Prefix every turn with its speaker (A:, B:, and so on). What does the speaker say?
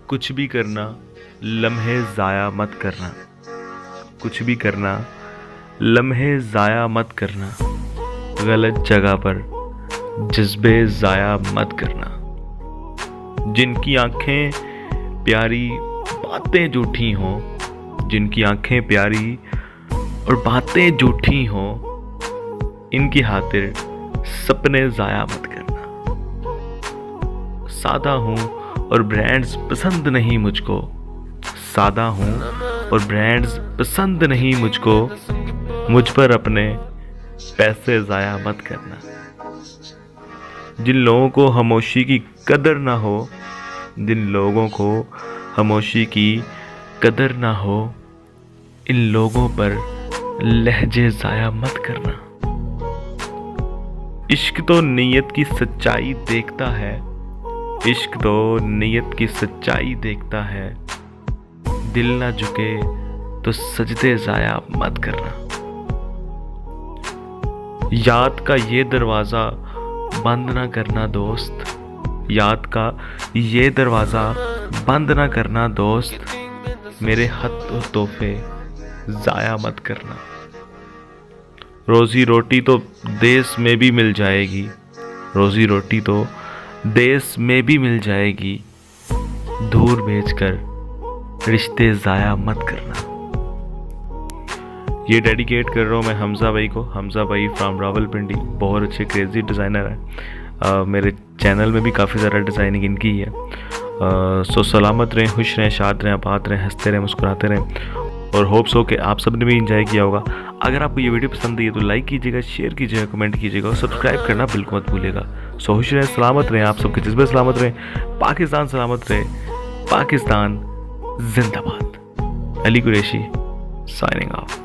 A: कुछ भी करना, लम्हे ज़ाया मत करना। कुछ भी करना, लम्हे ज़ाया मत करना। गलत जगह पर जज्बे ज़ाया मत करना। जिनकी आंखें प्यारी बातें झूठी हों, जिनकी आंखें प्यारी और बातें झूठी हों, इनकी खातिर सपने ज़ाया मत करना। सादा हूँ और ब्रांड्स पसंद नहीं मुझको। सादा हूँ और ब्रांड्स पसंद नहीं मुझको। मुझ पर अपने पैसे ज़ाया मत करना। जिन लोगों को खामोशी की कदर ना हो, जिन लोगों को खामोशी की कदर ना हो, इन लोगों पर लहजे ज़ाया मत करना। इश्क तो नीयत की सच्चाई देखता है। इश्क तो नीयत की सच्चाई देखता है। दिल ना झुके तो सजदे ज़ाया मत करना। याद का ये दरवाज़ा बंद ना करना दोस्त। याद का ये दरवाज़ा बंद ना करना दोस्त। मेरे खत और तोहफे ज़ाया मत करना। रोज़ी रोटी तो देश में भी मिल जाएगी। रोज़ी रोटी तो देश में भी मिल जाएगी। दूर भेजकर रिश्ते ज़ाया मत करना। ये डेडिकेट कर रहा हूँ मैं हमज़ा भाई को। हमज़ा भाई फ्रॉम रावलपिंडी, बहुत अच्छे क्रेजी डिज़ाइनर हैं। मेरे चैनल में भी काफ़ी ज़्यादा डिज़ाइनिंग इनकी ही है। सो सलामत रहें, खुश रहें, शाद रहें, आबाद रहें, हंसते रहें, मुस्कुराते रहें। और होप्स हो कि आप सब ने भी इंजॉय किया होगा। अगर आपको ये वीडियो पसंद आई है तो लाइक कीजिएगा, शेयर कीजिएगा, कमेंट कीजिएगा और सब्सक्राइब करना बिल्कुल मत भूलिएगा। सो खुश रहें, सलामत रहें, आप सबके जज्बे सलामत रहें। पाकिस्तान सलामत रहे। पाकिस्तान जिंदाबाद। Ali Qureshi signing off.